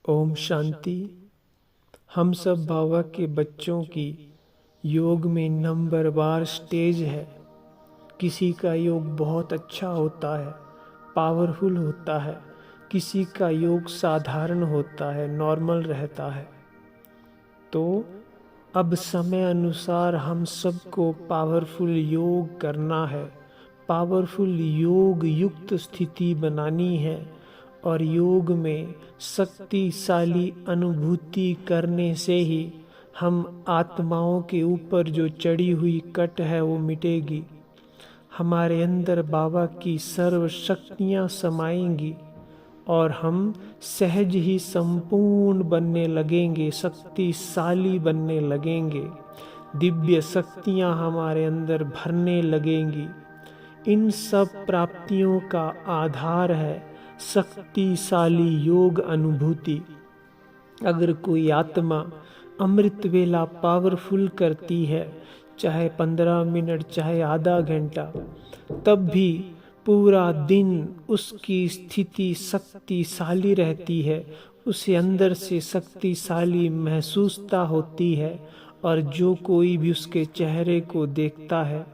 ओम शांति। हम सब बाबा के बच्चों की योग में नंबरवार स्टेज है। किसी का योग बहुत अच्छा होता है, पावरफुल होता है, किसी का योग साधारण होता है, नॉर्मल रहता है। तो अब समय अनुसार हम सबको पावरफुल योग करना है, पावरफुल योग युक्त स्थिति बनानी है और योग में शक्तिशाली अनुभूति करने से ही हम आत्माओं के ऊपर जो चढ़ी हुई कट है वो मिटेगी। हमारे अंदर बाबा की सर्व शक्तियाँ समाएंगी और हम सहज ही संपूर्ण बनने लगेंगे, शक्तिशाली बनने लगेंगे, दिव्य शक्तियाँ हमारे अंदर भरने लगेंगी। इन सब प्राप्तियों का आधार है शक्तिशाली योग अनुभूति। अगर कोई आत्मा अमृत वेला पावरफुल करती है, चाहे 15 मिनट चाहे आधा घंटा, तब भी पूरा दिन उसकी स्थिति शक्तिशाली रहती है, उसे अंदर से शक्तिशाली महसूसता होती है और जो कोई भी उसके चेहरे को देखता है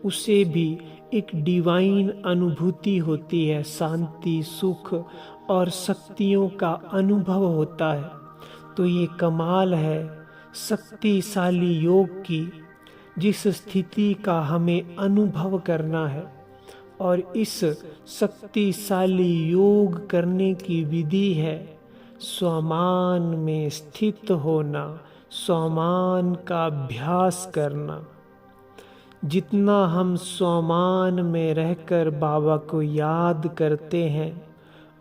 उसे भी एक डिवाइन अनुभूति होती है, शांति, सुख और शक्तियों का अनुभव होता है। तो ये कमाल है शक्तिशाली योग की, जिस स्थिति का हमें अनुभव करना है। और इस शक्तिशाली योग करने की विधि है स्वमान में स्थित होना, स्वमान का अभ्यास करना। जितना हम स्वमान में रहकर बाबा को याद करते हैं,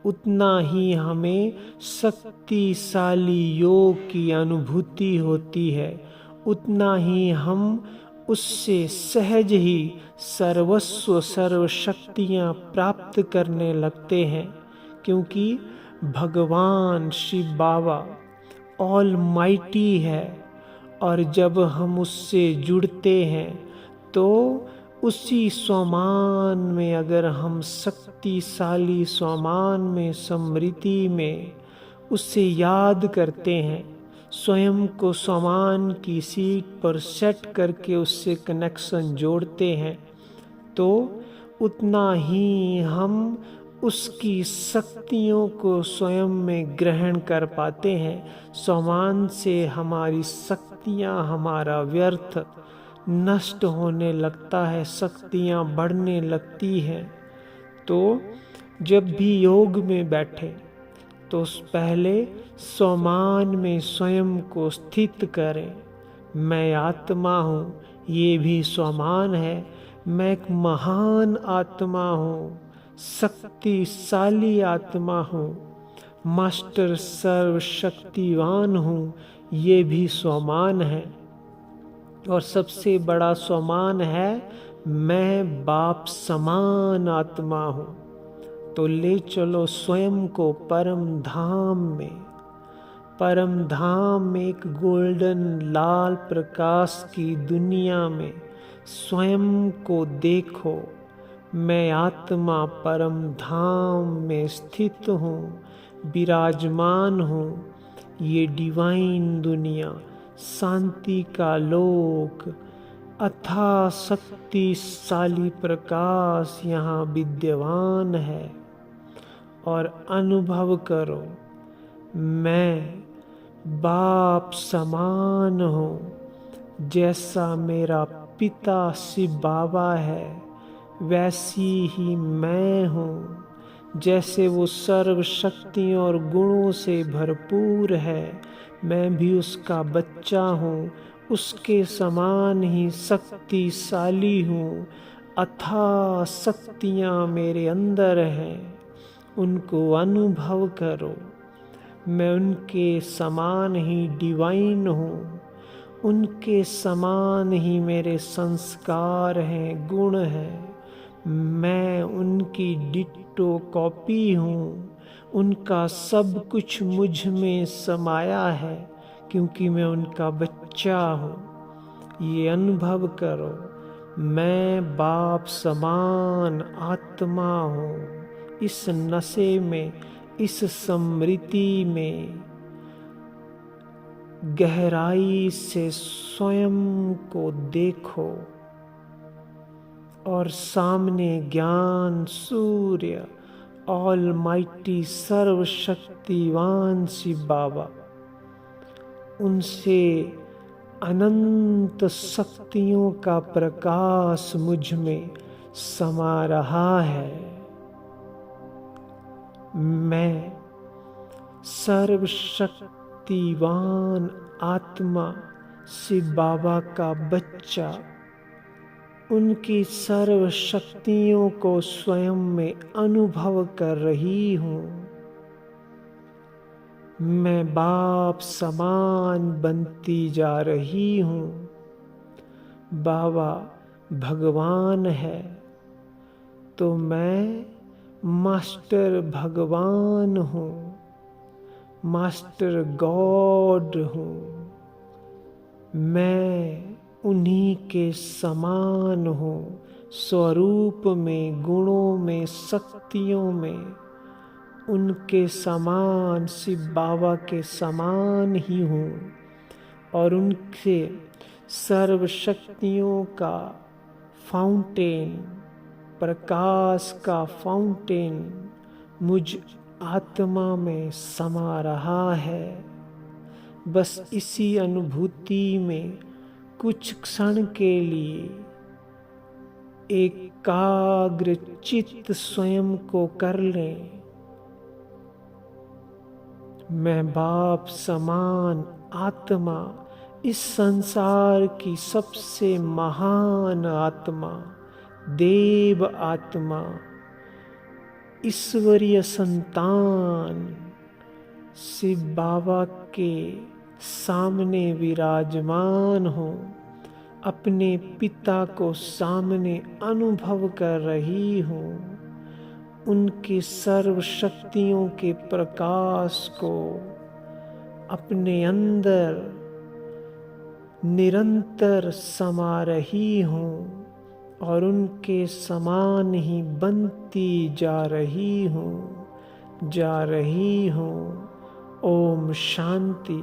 उतना ही हमें शक्तिशाली योग की अनुभूति होती है, उतना ही हम उससे सहज ही सर्वस्व सर्व शक्तियाँ प्राप्त करने लगते हैं। क्योंकि भगवान शिव बाबा ऑल माइटी है और जब हम उससे जुड़ते हैं तो उसी स्वमान में, अगर हम शक्तिशाली स्वमान में, स्मृति में उससे याद करते हैं, स्वयं को स्वमान की सीट पर सेट करके उससे कनेक्शन जोड़ते हैं, तो उतना ही हम उसकी शक्तियों को स्वयं में ग्रहण कर पाते हैं। स्वमान से हमारी शक्तियाँ, हमारा व्यर्थ नष्ट होने लगता है, शक्तियाँ बढ़ने लगती हैं। तो जब भी योग में बैठे तो पहले स्वमान में स्वयं को स्थित करें। मैं आत्मा हूँ, ये भी स्वमान है। मैं एक महान आत्मा हूँ, शक्तिशाली आत्मा हूँ, मास्टर सर्वशक्तिवान हूँ, ये भी स्वमान है। और सबसे बड़ा स्वमान है मैं बाप समान आत्मा हूँ। तो ले चलो स्वयं को परम धाम में। परम धाम में एक गोल्डन लाल प्रकाश की दुनिया में स्वयं को देखो। मैं आत्मा परम धाम में स्थित हूँ, विराजमान हूँ। ये डिवाइन दुनिया, शांति का लोक, अथाह शक्तिशाली प्रकाश यहाँ विद्यमान है। और अनुभव करो मैं बाप समान हूँ। जैसा मेरा पिता शिव बाबा है वैसी ही मैं हूँ। जैसे वो सर्व शक्तियों और गुणों से भरपूर है, मैं भी उसका बच्चा हूँ, उसके समान ही शक्तिशाली हूँ। अथाह शक्तियाँ मेरे अंदर हैं, उनको अनुभव करो। मैं उनके समान ही डिवाइन हूँ, उनके समान ही मेरे संस्कार हैं, गुण हैं। मैं उनकी डिट्टो कॉपी हूँ, उनका सब कुछ मुझ में समाया है, क्योंकि मैं उनका बच्चा हूँ। ये अनुभव करो मैं बाप समान आत्मा हूँ। इस नशे में, इस स्मृति में गहराई से स्वयं को देखो और सामने ज्ञान सूर्य ऑलमाइटी सर्वशक्तिवान शिव बाबा, उनसे अनंत शक्तियों का प्रकाश मुझ में समा रहा है। मैं सर्वशक्तिवान आत्मा शिव बाबा का बच्चा उनकी सर्व शक्तियों को स्वयं में अनुभव कर रही हूँ। मैं बाप समान बनती जा रही हूँ। बाबा भगवान है तो मैं मास्टर भगवान हूँ, मास्टर गॉड हूँ। मैं उन्हीं के समान हूँ, स्वरूप में, गुणों में, शक्तियों में उनके समान, शिव बाबा के समान ही हूँ और उनसे सर्व शक्तियों का फाउंटेन, प्रकाश का फाउंटेन मुझ आत्मा में समा रहा है। बस इसी अनुभूति में कुछ क्षण के लिए एकाग्र चित्त स्वयं को कर लें। मैं बाप समान आत्मा, इस संसार की सबसे महान आत्मा, देव आत्मा, ईश्वरीय संतान शिव बाबा के सामने विराजमान हूँ। अपने पिता को सामने अनुभव कर रही हूँ। उनके सर्व शक्तियों के प्रकाश को अपने अंदर निरंतर समा रही हूँ और उनके समान ही बनती जा रही हूँ। ओम शांति।